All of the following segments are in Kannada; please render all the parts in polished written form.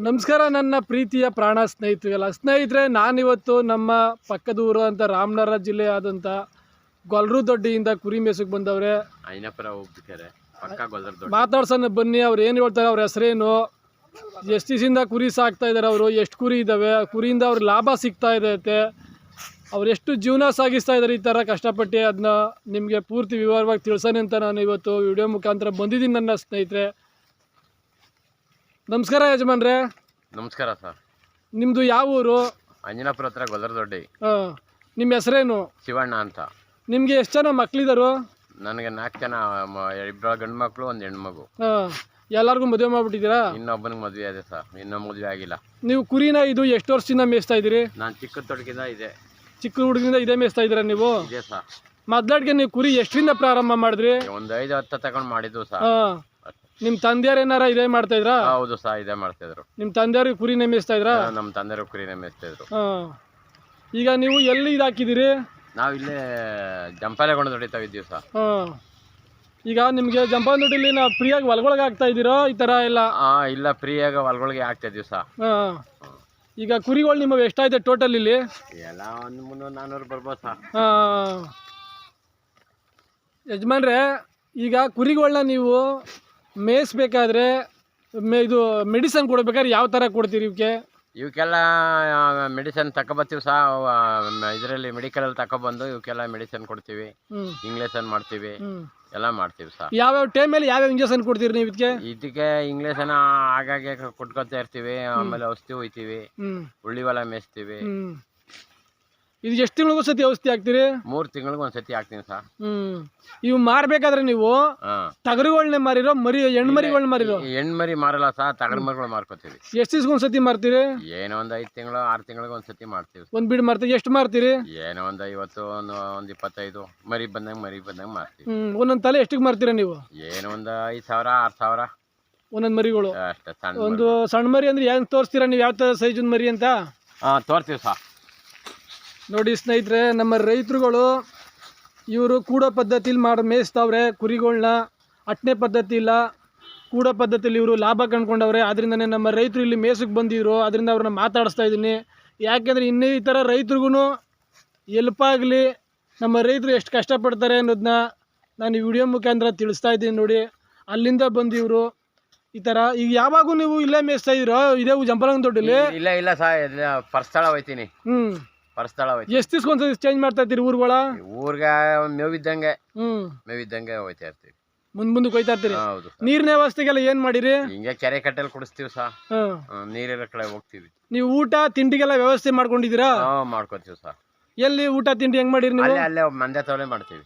ನಮಸ್ಕಾರ ನನ್ನ ಪ್ರೀತಿಯ ಪ್ರಾಣ ಸ್ನೇಹಿತರೆ, ನಾನಿವತ್ತು ನಮ್ಮ ಪಕ್ಕದ ಊರು ಅಂತ ರಾಮನಗರ ಜಿಲ್ಲೆ ಆದಂಥ ಗೊಲ್ರದೊಡ್ಡಿಯಿಂದ ಕುರಿ ಮೇಸಕ್ಕೆ ಬಂದವ್ರೆ. ಮಾತಾಡ್ಸೋಣ ಬನ್ನಿ. ಅವ್ರು ಏನು ಹೇಳ್ತಾರೆ, ಅವ್ರ ಹೆಸರೇನು, ಎಷ್ಟು ದಿವಸದಿಂದ ಕುರಿ ಸಾಕ್ತಾ ಇದ್ದಾರೆ, ಅವರು ಎಷ್ಟು ಕುರಿ ಇದ್ದಾವೆ, ಕುರಿಯಿಂದ ಅವ್ರಿಗೆ ಲಾಭ ಸಿಗ್ತಾ ಇದೆ, ಅವ್ರು ಎಷ್ಟು ಜೀವನ ಸಾಗಿಸ್ತಾ ಇದ್ದಾರೆ ಈ ಥರ ಕಷ್ಟಪಟ್ಟು, ಅದನ್ನ ನಿಮಗೆ ಪೂರ್ತಿ ವಿವರವಾಗಿ ತಿಳಿಸೋಣ ಅಂತ ನಾನು ಇವತ್ತು ವಿಡಿಯೋ ಮುಖಾಂತರ ಬಂದಿದ್ದೀನಿ ನನ್ನ ಸ್ನೇಹಿತರೆ. ನಮಸ್ಕಾರ ಯಜಮಾನ್ರೆ. ನಮಸ್ಕಾರ ಸರ್. ನಿಮ್ಮದು ಯಾವ ಊರು? ಅಂಜನಾಪುರ ಹತ್ರ ಗೊಲ್ಲರದೊಡ್ಡಿ. ನಿಮ್ಮ ಹೆಸರೇನು? ಶಿವಣ್ಣ ಅಂತ. ನಿಮಗೆ ಎಷ್ಟು ಜನ ಮಕ್ಕಳಿದ್ದಾರು? ನನಗೆ 4 ಜನ, 2 ಗಂಡು ಮಕ್ಕಳು, 1 ಹೆಣ್ಣು ಮಗು. ಎಲ್ಲರಿಗೂ ಮದುವೆ ಮಾಡ್ಬಿಟ್ಟಿದ್ದೀರಾ? ಇನ್ನೊಬ್ಬನಿಗೆ ಮದುವೆ ಇದೆ ಸರ್, ಇನ್ನೂ ಮದುವೆ ಆಗಿಲ್ಲ. ನೀವು ಕುರಿನ ಇದು ಎಷ್ಟು ವರ್ಷದಿಂದ ಮೇಯಿಸ್ತಾ ಇದ್ದೀರಿ? ನಾನು ಚಿಕ್ಕ ತೊಡಗಿಂದ ಇದೆ. ಚಿಕ್ಕ ಹುಡುಗಿಂದ ಇದೇ ಮೇಯಿಸ್ತಾ ಇದ್ದೀರಾ ನೀವು? ಇದೆ ಸರ್. ಮೊದ್ಲಾಡ್ಗೆ ನೀವು ಕುರಿ ಎಷ್ಟರಿಂದ ಪ್ರಾರಂಭ ಮಾಡಿದ್ರಿ? ಒಂದು 5-10 ತಗೊಂಡು ಮಾಡಿದ್ದು ಸರ್. ನಿಮ್ಮ ತಂದೆಯವ್ರು ಏನಾರ ಇದೇ ಮಾಡ್ತಾ ಇದ್ರಾ? ಹೌದು ಸರ್, ಇದೇ ಮಾಡ್ತಾ ಇದ್ರು. ನಿಮ್ಮ ತಂದೆಯವ್ರಿಗೆ ಕುರಿನೇ ಮೇಯಿಸ್ತಾ ಇದ್ರಾ? ನಮ್ಮ ತಂದೆಯವರು ಕುರಿನೇ ಮೇಯಿಸ್ತಾ ಇದ್ರು. ಈಗ ನೀವು ಎಲ್ಲಿ ಇದು ಹಾಕಿದ್ದೀರಿ? ನಾವು ಇಲ್ಲೇ ಜಂಪಾಲೆಗೊಂಡು ದುಡಿತಾ ಇದ್ದೀವಿ ಸರ್. ಈಗ ನಿಮಗೆ ಜಂಪಾನದೊಡ್ಡಿಲಿ ನಾವು ಫ್ರೀಯಾಗಿ ಹೊಲಗಳಿಗೆ ಹಾಕ್ತಾ ಇದ್ದೀರೋ ಈ ಥರ ಎಲ್ಲ? ಇಲ್ಲ, ಫ್ರೀಯಾಗಿ ಹೊಲಗಳಿಗೆ ಹಾಕ್ತಾ ಇದೀವಿ ಸರ್. ಈಗ ಕುರಿಗಳು ನಿಮ್ಮವು ಎಷ್ಟಾಯ್ತು ಟೋಟಲ್ ಇಲ್ಲಿ? ಎಲ್ಲ ಒಂದು 300-400 ಬರ್ಬೋದು ಸರ್. ಯಜಮಾನ್ರೆ, ಈಗ ಕುರಿಗಳನ್ನ ನೀವು ಮೇಯಿಸ್ಬೇಕಾದ್ರೆ ಇದು ಮೆಡಿಸನ್ ಕೊಡ್ಬೇಕಾದ್ರೆ ಯಾವ ಥರ ಕೊಡ್ತೀರಿ ಇವಕ್ಕೆಲ್ಲ ಮೆಡಿಸನ್ ತಗೊಬರ್ತೀವಿ ಸಹ. ಇದರಲ್ಲಿ ಮೆಡಿಕಲಲ್ಲಿ ತಗೊಬಂದು ಇವಕ್ಕೆಲ್ಲ ಮೆಡಿಸನ್ ಕೊಡ್ತೀವಿ, ಇಂಗ್ಲೇಷನ್ ಮಾಡ್ತೀವಿ, ಎಲ್ಲ ಮಾಡ್ತೀವಿ ಸರ್. ಯಾವ್ಯಾವ ಟೈಮಲ್ಲಿ ಯಾವ್ಯಾವ ಇಂಜೆಕ್ಷನ್ ಕೊಡ್ತೀರಿ ನೀವು ಇದಕ್ಕೆ ಇಂಗ್ಲೇಷನ್ ಆಗಾಗ್ಗೆ ಕೊಟ್ಕೊತಾ ಇರ್ತೀವಿ. ಆಮೇಲೆ ಔಷಧಿ ಹೋಯ್ತೀವಿ, ಉಳ್ಳಿ ಹೊಲ ಮೇಯಿಸ್ತೀವಿ. ಇದು ಎಷ್ಟು ತಿಂಗಳಿಗೂ ಸತಿ ಔಷಧಿ ಹಾಕ್ತೀರಿ? 3 ತಿಂಗಳಿಗೆ ಒಂದ್ಸತಿ ಹಾಕ್ತೀನಿ ಸರ್. ಇವು ಮಾರ್ಬೇಕಾದ್ರೆ ನೀವು ಟಗರುಗಳನ್ನೇ ಮಾರಿರೋ ಹೆಣ್ಣು ಮರಿಗಳನ್ನ ಮಾರಿರೋ? ಹೆಣ್ಣು ಮರಿ ಮಾರಲ್ಲ ಸರ್, ಟಗರು ಮರಿಗಳು ಮಾರ್ಕೋತೀವಿ. ಎಷ್ಟು ದಿವ್ಸಕ್ಕೆ ಒಂದ್ಸತಿ ಮಾರ್ತೀರಿ? ಏನೋ ಒಂದು 5 ತಿಂಗಳು 6 ತಿಂಗಳಿಗೆ ಒಂದ್ಸತಿ ಮಾಡ್ತೀವಿ. ಒಂದ್ ಬಿಡ್ ಮಾರ್ತೀವಿ. ಎಷ್ಟು ಮಾರ್ತೀರಿ? ಏನೋ ಒಂದು 50, ಒಂದು 25 ಮರಿ ಬಂದಂಗೆ ಮಾರ್ತೀವಿ. ಒಂದೊಂದ್ ತಲೆ ಎಷ್ಟಕ್ಕೆ ಮಾರ್ತೀರಾ ನೀವು? ಏನೋ ಒಂದು 5,000 6,000 ಒಂದೊಂದ್ ಮರಿಗಳು ಅಷ್ಟೇ. ಸಣ್ಣ ಒಂದು ಸಣ್ಣ ಮರಿ ಅಂದ್ರೆ ಏನ್ ತೋರಿಸ್ತೀರಾ ನೀವು, ಯಾವ ತರ ಸೈಜ್ ಮರಿ ಅಂತ? ತೋರ್ತೀವಿ ಸರ್. ನೋಡಿ ಸ್ನೇಹಿತರೆ, ನಮ್ಮ ರೈತರುಗಳು ಇವರು ಕೂಡೋ ಪದ್ಧತಿಲಿ ಮೇಯಿಸ್ತಾವ್ರೆ ಕುರಿಗಳನ್ನ. ಅಟ್ನೇ ಪದ್ಧತಿ ಇಲ್ಲ, ಕೂಡೋ ಪದ್ಧತಿಲಿ ಇವರು ಲಾಭ ಕಂಡ್ಕೊಂಡವ್ರೆ. ಅದರಿಂದನೇ ನಮ್ಮ ರೈತರು ಇಲ್ಲಿ ಮೇಸಕ್ಕೆ ಬಂದಿದ್ರು. ಅದರಿಂದ ಅವ್ರನ್ನ ಮಾತಾಡಿಸ್ತಾ ಇದ್ದೀನಿ. ಯಾಕೆಂದರೆ ಇನ್ನೂ ಈ ಥರ ರೈತರಿಗೂ ಎಲ್ಪ್ ಆಗಲಿ, ನಮ್ಮ ರೈತರು ಎಷ್ಟು ಕಷ್ಟಪಡ್ತಾರೆ ಅನ್ನೋದನ್ನ ನಾನು ಈ ವಿಡಿಯೋ ಮುಖಾಂತರ ತಿಳಿಸ್ತಾ ಇದ್ದೀನಿ. ನೋಡಿ, ಅಲ್ಲಿಂದ ಬಂದು ಇವರು ಈ ಥರ. ಈಗ ಯಾವಾಗೂ ನೀವು ಇಲ್ಲೇ ಮೇಯಿಸ್ತಾ ಇದ್ದೀರೋ ಇದೇ ಜಂಪಾಲಂಗನದೊಡ್ಡಿಲಿ? ಇಲ್ಲ ಸರ್, ಪರ್ಸ್ಥಳ ಹೋಯ್ತೀನಿ. ಪರ್ಸ್ಥಳ ಹೋಯ್ತು. ಎಷ್ಟು ದಿವ್ಸಕ್ಕೊಂದ್ಸತಿ ಚೇಂಜ್ ಮಾಡ್ತಾ ಇರ್ತೀರಿ ಊರುಗಳ? ಊರ್ಗೆ ಮೇವಿದ್ದಂಗೆ ಹೋಯ್ತಾ ಇರ್ತೀವಿ. ಮುಂದಕ್ಕೆ ಹೋಯ್ತಾ ಇರ್ತೀರಿ. ಹೌದು. ನೀರಿನ ವ್ಯವಸ್ಥೆಗೆಲ್ಲ ಏನ್ ಮಾಡಿರಿ? ಹಿಂಗೆ ಕೆರೆ ಕಟ್ಟೆಲ್ಲ ಕುಡಿಸ್ತೀವಿ ಸರ್. ನೀರಿರೋ ಕಡೆ ಹೋಗ್ತೀವಿ. ನೀವು ಊಟ ತಿಂಡಿಗೆಲ್ಲ ವ್ಯವಸ್ಥೆ ಮಾಡ್ಕೊಂಡಿದ್ದೀರಾ? ಮಾಡ್ಕೊತೀವಿ ಸರ್. ಎಲ್ಲಿ ಊಟ ತಿಂಡಿ ಹೆಂಗ್ ಮಾಡಿರಿ ನೀವು? ಅಲ್ಲೇ ಮಂದೆ ತವಲೆ ಮಾಡ್ತೀವಿ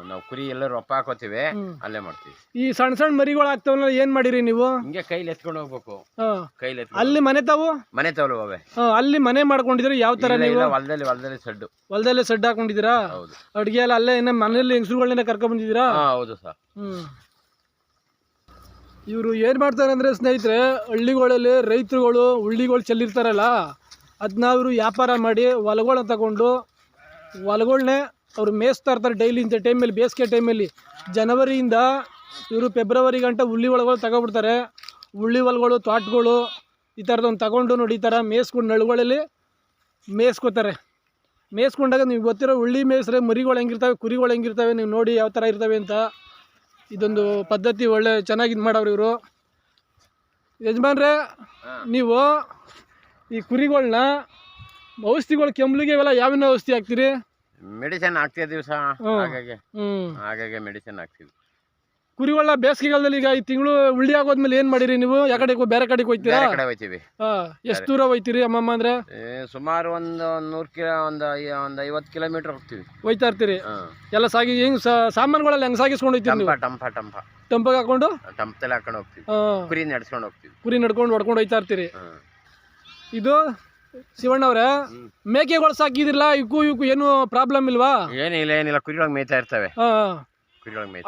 ನಾವು. ಕುರಿ ಎಲ್ಲ ರೊಪ್ಪ ಹಾಕೋತೀವಿ, ಅಲ್ಲೇ ಮಾಡ್ತೀವಿ. ಈ ಸಣ್ಣ ಸಣ್ಣ ಮರಿಗಳು ಆಗ್ತಾವಲ್ಲ, ಏನ್ ಮಾಡಿರಿ ನೀವು? ಹಿಂಗೆ ಕೈಲಿ ಎತ್ಕೊಂಡು ಹೋಗ್ಬೇಕು. ಕೈಲಿ ಅಲ್ಲಿ ಮನೆ ತವಲು ಹೋವೆ. ಅಲ್ಲಿ ಮನೆ ಮಾಡ್ಕೊಂಡಿದ್ದೀರಾ? ಯಾವ ತರ ನೀವು? ಹೊಲದಲ್ಲಿ ಸೆಡ್ ಹಾಕೊಂಡಿದ್ದೀರಾ? ಅಡ್ಗೆ ಎಲ್ಲ ಅಲ್ಲೇ ಮನೇಲಿ ಹೆಂಗಸುಗಳನ್ನ ಕರ್ಕೊಂಡ್ ಬಂದಿದ್ದೀರಾ? ಹೌದು ಸರ್. ಇವರು ಏನ್ ಮಾಡ್ತಾರೆ ಅಂದ್ರೆ ಸ್ನೇಹಿತರೆ, ಹಳ್ಳಿಗಳಲ್ಲಿ ರೈತರುಗಳು ಉಳ್ಳಿಗಳು ಚೆಲ್ಲಿರ್ತಾರಲ್ಲ, ಅದನ್ನ ಅವರು ವ್ಯಾಪಾರ ಮಾಡಿ ಹೊಲಗಳನ್ನ ತಗೊಂಡು ಹೊಲಗಳನ್ನೇ ಅವರು ಮೇಯಿಸ್ತಾ ಇರ್ತಾರೆ ಡೈಲಿ. ಇಂಥ ಟೈಮಲ್ಲಿ, ಬೇಸಿಗೆ ಟೈಮಲ್ಲಿ ಜನವರಿಯಿಂದ ಇವರು ಫೆಬ್ರವರಿ ಗಂಟೆ ಉಳ್ಳಿ ಹೊಲಗಳು ತಗೊಬಿಡ್ತಾರೆ. ಉಳ್ಳಿ ಹೊಲಗಳು, ತೋಟಗಳು ಈ ಥರದೊಂದು ತಗೊಂಡು ನೋಡಿ, ಈ ಥರ ಮೇಯಿಸ್ಕೊಂಡು ನಳುಗಳಲ್ಲಿ ಮೇಯಿಸ್ಕೋತಾರೆ. ಮೇಯಿಸ್ಕೊಂಡಾಗ ನೀವು ಗೊತ್ತಿರೋ ಉಳ್ಳಿ ಮೇಯಿಸ್ರೆ ಮರಿಗಳು ಹೆಂಗಿರ್ತವೆ, ಕುರಿಗಳು ಹೆಂಗಿರ್ತವೆ ನೀವು ನೋಡಿ ಯಾವ ಥರ ಇರ್ತವೆ ಅಂತ. ಇದೊಂದು ಪದ್ಧತಿ ಒಳ್ಳೆ ಚೆನ್ನಾಗಿ ಇದು ಮಾಡೋರು ಇವರು. ಯಜಮಾನ್ರೆ, ನೀವು ಈ ಕುರಿಗಳನ್ನ ಔಷಧಿಗಳು, ಕೆಮ್ಲಿಗೆ ಇವೆಲ್ಲ ಯಾವಿನ ಔಷಧಿ ಹಾಕ್ತೀರಿ? ಮೆಡಿಸಿನ್ ಹಾಕ್ತಿದ್ದೀವಿ ಸಹ. ಹಾಗಾಗಿ ಮೆಡಿಸಿನ್ ಹಾಕ್ತೀವಿ. ಕುರಿಗಳನ್ನ ಬೇಸಿಗೆಗಾಲದಲ್ಲಿ ಈಗ ಈ ತಿಂಗಳು ಉಳ್ಳಿ ಆಗೋದ್ಮೇಲೆ ಏನ್ ಮಾಡಿರಿ ನೀವು? ಯಾಕಡೆ ಬೇರೆ ಕಡೆಗೆ ಹೋಗ್ತೀರಾ? ಎಷ್ಟು ದೂರ ಹೋಗ್ತೀರಿ ಅಮ್ಮಮ್ಮ ಅಂದ್ರೆ? ಸುಮಾರು ಒಂದು 50 ಕಿಲೋಮೀಟರ್ ಹೋಗ್ತೀವಿ. ಹೋಯ್ತಾ ಇರ್ತೀರಿ ಎಲ್ಲ ಸಾಗಿ. ಹೆಂಗ್ ಸಾಮಾನುಗಳೆಲ್ಲ ಹೆಂಗ್ ಸಾಗಿಸ್ಕೊಂಡು ಹೋಗ್ತೀರಿ? ಟಂಪಾಗ ಹಾಕೊಂಡು ಟಂಪಲ್ಲಿ ಹಾಕೊಂಡು ಹೋಗ್ತೀವಿ. ಕುರಿ ನಡ್ಸ್ಕೊಂಡು ಹೋಗ್ತೀವಿ. ಕುರಿ ನಡ್ಕೊಂಡು ಹೊಡ್ಕೊಂಡು ಹೋಯ್ತಾ ಇರ್ತೀರಿ. ಇದು ಶಿವಣ್ಣ ಅವ್ರೆ, ಮೇಕೆಗಳು ಸಾಕಿದಿರಲ್ಲ, ಇವಕ್ಕೂ ಏನು ಪ್ರಾಬ್ಲಮ್ ಇಲ್ವಾ? ಏನಿಲ್ಲ, ಕುರಿಗಳಿಗೆ ಮೇಯ್ತಾ ಇರ್ತವೆ.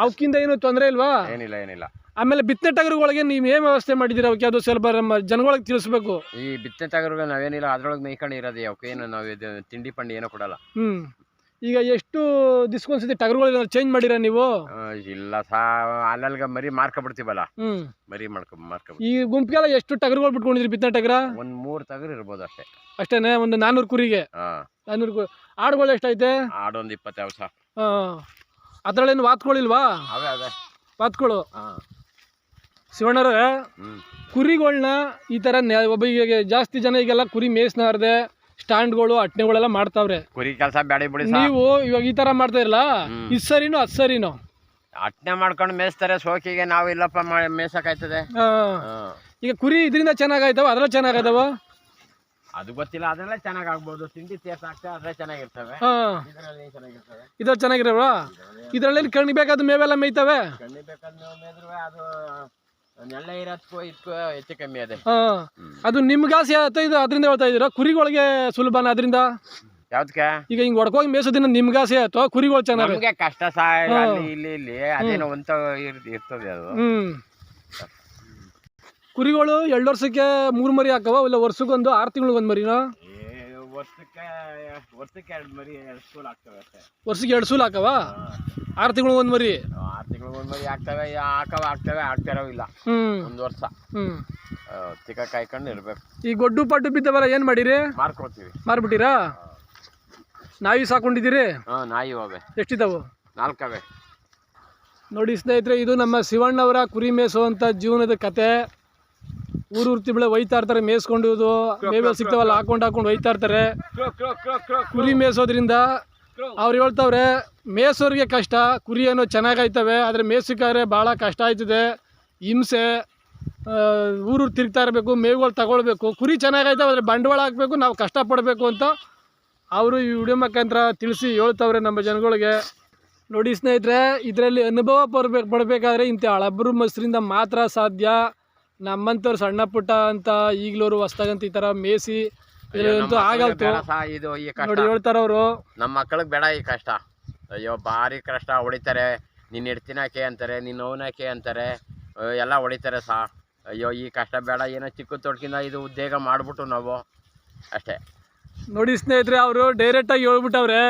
ಅವಕ್ಕಿಂತ ಏನು ತೊಂದರೆ ಇಲ್ವಾ? ಏನಿಲ್ಲ. ಆಮೇಲೆ ಬಿತ್ತನೆ ಟಗರುಗಳಿಗೆ ನೀವು ಏನ್ ವ್ಯವಸ್ಥೆ ಮಾಡಿದಿರ? ಅವಕ್ಕೆ ಅದು ಸ್ವಲ್ಪ ನಮ್ಮ ಜನಗಳಿಗೆ ತಿಳಿಸ್ಬೇಕು. ಈ ಬಿತ್ತನೆ ಟಗರುಗಳು ನಾವೇನಿಲ್ಲ, ಅದ್ರೊಳಗೆ ಮೇಯ್ಕೊಂಡು ಇರೋದು. ಅವಕ್ಕೇನು ನಾವು ತಿಂಡಿ ಪಂಡಿ ಏನೋ ಕೊಡಲ್ಲ. ಈಗ ಎಷ್ಟು ದಿಸ್ಕೊಂದ್ಸತಿ ಟಗರುಗಳು ಚೇಂಜ್ ಮಾಡಿರ ನೀವು? ಇಲ್ಲ ಅಲ್ಲಲ್ಗ ಮರಿ ಮಾರ್ಕೊಬಿಡ್ತೀವಲ್ಲ, ಮರಿ ಮಾರ್ಕೊಬಿಡ್ತೀವಿ. ಈ ಗುಂಪಿಗೆಲ್ಲ ಎಷ್ಟು ಟಗರುಗಳು ಬಿಟ್ಕೊಂಡಿದ್ರಿ ಬಿತ್ತನೆ ಟಗರ? ಒಂದ್ 3 ಟಗರು ಇರ್ಬೋದು ಅಷ್ಟೇ. ಅಷ್ಟೇನೆ? ಒಂದು 400 ಕುರಿಗೆ? 400 ಕುರಿ. ಆಡುಗಳು ಎಷ್ಟೈತೆ? ಆಡು ಒಂದು 20 ವರ್ಷ. ಅದ್ರಲ್ಲೇನು ವಾತ್ಗಳಿಲ್ವಾ? ಅವೇ ವಾತ್ಗಳು. ಶಿವಣ್ಣವ್ರೆ, ಕುರಿಗಳನ್ನ ಈ ಥರ ಒಬ್ಬ ಈಗ ಜಾಸ್ತಿ ಜನ ಈಗೆಲ್ಲ ಕುರಿ ಮೇಯ್ಸ್ನಾರ್ದೆ ಸ್ಟ್ಯಾಂಡ್ಗಳು ಅಟ್ನೆಗಳೆಲ್ಲ ಮಾಡ್ತಾವ್ರೆ. ಕುರಿ ಕೆಲಸ ಬ್ಯಾಡಿ ಬಿಡಿ. ನೀವು ಇವಾಗ ಈ ತರ ಮಾಡ್ತಾ ಇರಲ್ಲ, ಇದು ಸರಿನೋ ಅದು ಸರಿನೋ? ಅಟ್ನೆ ಮಾಡ್ಕೊಂಡು ಮೇಯಿಸ್ತಾರೆ ಸೋಕಿಗೆ, ನಾವು ಇಲ್ಲಪ್ಪ ಮೇಯ್ಸಕ್ಕಾಯ್ತದೆ. ಈಗ ಕುರಿ ಇದರಿಂದ ಚೆನ್ನಾಗಾಯ್ತವ, ಅದ್ರಲ್ಲ ಚೆನ್ನಾಗಾಯ್ತವ? ಅದು ಗೊತ್ತಿಲ್ಲ, ಅದೆಲ್ಲ ಚೆನ್ನಾಗಾಗ್ಬೋದು. ತಿಂಡಿ ತೇರ್ಸ್ ಹಾಕ್ತೇವೆ, ಅದ್ರೇ ಚೆನ್ನಾಗಿರ್ತವೆ. ಇದ್ರಲ್ಲಿ ಚೆನ್ನಾಗಿರವ? ಇದ್ರಲ್ಲಿ ಕಣ್ಣಿ ಬೇಕಾದ ಮೇವೆಲ್ಲ ಮೇಯ್ತವೆ? ಕಣ್ಣಿ ಬೇಕಾದ ಮೇವು ಮೇಯ್ದ್ರೆ ಅದು ನೆಳ್ಳ ಇರೋದಕ್ಕೂ ಇದಕ್ಕೂ ಹೆಚ್ಚು ಕಮ್ಮಿ ಅದೇ. ಅದು ನಿಮ್ಗೆ ಆಸೆ ಆಯ್ತಾ? ಇದು ಅದರಿಂದ ಹೇಳ್ತಾ ಇದ್ದೀರಾ ಕುರಿಗಳಿಗೆ ಸುಲಭನ ಅದರಿಂದ? ಯಾವ್ದಕ್ಕೆ? ಈಗ ಹಿಂಗ್ ಹೊಡ್ಕೋಗಿ ಮೇಯ್ಸೋದ್ರಿಂದ ನಿಮ್ಗೆ ಆಸೆ ಆಯ್ತು, ಕುರಿಗಳು ಚೆನ್ನಾಗಿ? ನಮಗೆ ಕಷ್ಟ ಸಹಾಯ ಇಲ್ಲಿ ಅದೇನೋ ಒಂತ ಇರ್ತದೆ ಅದು. ಕುರಿಗಳು 2 ವರ್ಷಕ್ಕೆ 3 ಮರಿ ಹಾಕವ, ಇಲ್ಲ ವರ್ಷಕ್ಕೊಂದು 6 ತಿಂಗಳಿಗೊಂದು ಮರಿನಾ? ವರ್ಷಕ್ಕೆ 2 ಮರಿ, 2 ಸೂಲ್ ಆಗ್ತವೆ ಅಷ್ಟೇ. ವರ್ಷಕ್ಕೆ 2 ಸೂಲ್ ಹಾಕವ? 6 ತಿಂಗಳಿಗೊಂದು ಮರಿ? 6 ತಿಂಗಳಿಗೊಂದು ಮರಿ ಆಗ್ತವೆ. ಆಗ್ತಾರೋ ಇಲ್ಲ. ಒಂದು ವರ್ಷ ತಿಕ್ಕ ಕಾಯ್ಕೊಂಡು ಇರ್ಬೇಕು. ಈ ಗೊಡ್ಡು ಪಡ್ಡು ಬಿದ್ದವರ ಏನ್ ಮಾಡಿರಿ? ಮಾರ್ಕೊಡ್ತೀವಿ. ಮಾರ್ಬಿಟ್ಟಿರಾ? ನಾಯಿ ಸಾಕೊಂಡಿದ್ದೀರಿ? ನಾಯಿ ಹೋವೆ. ಎಷ್ಟಿದಾವು? 4 ಅವೆ. ನೋಡಿ ಸ್ನೇಹಿತರೆ, ಇದು ನಮ್ಮ ಶಿವಣ್ಣವರ ಕುರಿ ಮೇಯಿಸುವಂಥ ಜೀವನದ ಕತೆ. ಊರು ತಿಂಗಳ ಒಯ್ತಾ ಇರ್ತಾರೆ ಮೇಯಿಸ್ಕೊಂಡು, ಮೇವೆ ಸಿಗ್ತಾವಲ್ಲ ಹಾಕೊಂಡು ಒಯ್ತಾ ಇರ್ತಾರೆ. ಕುರಿ ಮೇಯಿಸೋದ್ರಿಂದ ಅವ್ರು ಹೇಳ್ತವ್ರೆ ಮೇಯಿಸೋರಿಗೆ ಕಷ್ಟ, ಕುರಿ ಏನೋ ಚೆನ್ನಾಗಾಯ್ತವೆ, ಆದರೆ ಮೇಯಿಸಿಕಾರೆ ಭಾಳ ಕಷ್ಟ ಆಯ್ತದೆ, ಹಿಂಸೆ, ಊರು ತಿರುಗ್ತಾ ಇರಬೇಕು, ಮೇವುಗಳು ತಗೊಳ್ಬೇಕು. ಕುರಿ ಚೆನ್ನಾಗಾಯ್ತವೆ, ಆದರೆ ಬಂಡವಾಳ ಹಾಕಬೇಕು, ನಾವು ಕಷ್ಟಪಡಬೇಕು ಅಂತ ಅವರು ಈ ವಿಡಿಯೋ ಮುಖಾಂತರ ತಿಳಿಸಿ ಹೇಳ್ತವ್ರೆ ನಮ್ಮ ಜನಗಳಿಗೆ. ನೋಡಿ ಸ್ನೇಹಿತರೆ, ಇದರಲ್ಲಿ ಅನುಭವ ಪಡಬೇಕಾದ್ರೆ ಇಂಥ ಹಳಬರು ಮಸ್ರಿಂದ ಮಾತ್ರ ಸಾಧ್ಯ. ನಮ್ಮಂಥವ್ರು ಸಣ್ಣ ಪುಟ್ಟ ಅಂತ ಈಗಲವರು ಹೊಸ್ದಾಗಂತ ಈ ಥರ ಮೇಯಿಸಿ ಇದ್ರಂತೂ ಆಗಲ್ತು. ನೋಡಿ ಹೇಳ್ತಾರವರು, ನಮ್ಮ ಮಕ್ಕಳಿಗೆ ಬೇಡ ಈ ಕಷ್ಟ. ಅಯ್ಯೋ ಭಾರಿ ಕಷ್ಟ, ಹೊಡಿತಾರೆ, ನಿನ್ನ ಹಿಡ್ತಿನಾಕೆ ಅಂತಾರೆ, ನಿನ್ನ ಅವನಾಕೆ ಅಂತಾರೆ, ಎಲ್ಲ ಹೊಡಿತಾರೆ ಅಯ್ಯೋ ಈ ಕಷ್ಟ ಬೇಡ, ಏನೋ ಚಿಕ್ಕ ತೊಡ್ಕಿಂದ ಇದು ಉದ್ಯೋಗ ಮಾಡಿಬಿಟ್ಟು ನಾವು ಅಷ್ಟೇ. ನೋಡಿ ಸ್ನೇಹಿತರೆ, ಅವರು ಡೈರೆಕ್ಟಾಗಿ ಹೇಳ್ಬಿಟ್ಟವ್ರೆ.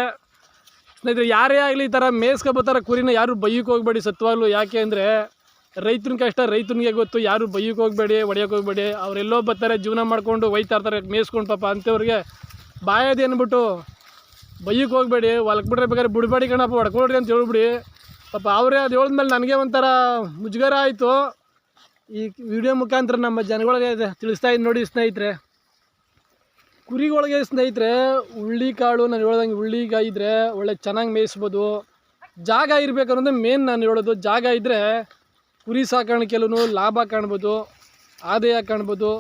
ಸ್ನೇಹಿತರೆ, ಯಾರೇ ಆಗಲಿ ಈ ಥರ ಮೇಯಿಸ್ಕೊಬೋತಾರೆ ಕುರಿನ ಯಾರು ಬೈಯಕ್ಕೆ ಹೋಗ್ಬೇಡಿ ಸತ್ವಾಗ್ಲು. ಯಾಕೆ ಅಂದರೆ ರೈತನ ಕಷ್ಟ ರೈತನಿಗೆ ಗೊತ್ತು, ಯಾರು ಬೈಯಕ್ಕೆ ಹೋಗ್ಬೇಡಿ, ಹೊಡಿಯೋಕೆ ಹೋಗ್ಬೇಡಿ. ಅವರೆಲ್ಲೋ ಬರ್ತಾರೆ, ಜೀವನ ಮಾಡ್ಕೊಂಡು ಒಯ್ತಾ ಇರ್ತಾರೆ ಮೇಯಿಸ್ಕೊಂಡು. ಪಾಪ ಅಂಥವ್ರಿಗೆ ಬಾಯದು ಅಂದ್ಬಿಟ್ಟು ಬೈಯಕ್ಕೆ ಹೋಗ್ಬೇಡಿ, ಹೊಲಕ್ಕೆ ಬಿಡ್ರೆ ಬೇಕಾದ್ರೆ ಬಿಡಬೇಡಿ ಕಣಪ್ಪ, ಹೊಡ್ಕೊಳ್ರಿ ಅಂತ ಹೇಳ್ಬಿಡಿ. ಪಾಪ ಅವರೇ ಅದು ಹೇಳಿದ್ಮೇಲೆ ನನಗೆ ಒಂಥರ ಮುಜುಗರ ಆಯಿತು. ಈ ವಿಡಿಯೋ ಮುಖಾಂತರ ನಮ್ಮ ಜನಗಳಿಗೆ ತಿಳಿಸ್ತಾ ಇದ್ದೀನಿ. ನೋಡಿ ಸ್ನೇಹಿತರೆ, ಕುರಿಗಳಿಗೆ ಸ್ನೇಹಿತರೆ ಹುಳ್ಳಿ ಕಾಳು ನಾನು ಹೇಳ್ದಂಗೆ ಹುಳ್ಳಿಗಾಯಿ ಇದ್ದರೆ ಒಳ್ಳೆ ಚೆನ್ನಾಗಿ ಮೇಯಿಸ್ಬೋದು. ಜಾಗ ಇರಬೇಕು ಅನ್ನೋದು ಮೇನ್ ನಾನು ಹೇಳೋದು. ಜಾಗ ಇದ್ದರೆ ಕುರಿ ಸಾಕಾಣಿಕೆಯಲ್ಲೂ ಲಾಭ ಕಾಣ್ಬೋದು, ಆದಾಯ ಕಾಣ್ಬೋದು.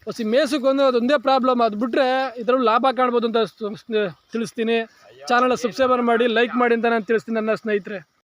ಹೊಸಿ ಮೇಸಕ್ಕೆ ಅದೊಂದೇ ಪ್ರಾಬ್ಲಮ್, ಅದು ಬಿಟ್ಟರೆ ಇದರಲ್ಲಿ ಲಾಭ ಕಾಣ್ಬೋದು ಅಂತ ತಿಳಿಸ್ತೀನಿ. ಚಾನಲ್ ಸಬ್ಸ್ಕ್ರೈಬರ್ ಮಾಡಿ, ಲೈಕ್ ಮಾಡಿ ಅಂತ ನಾನು ತಿಳಿಸ್ತೀನಿ ನನ್ನ ಸ್ನೇಹಿತರೆ.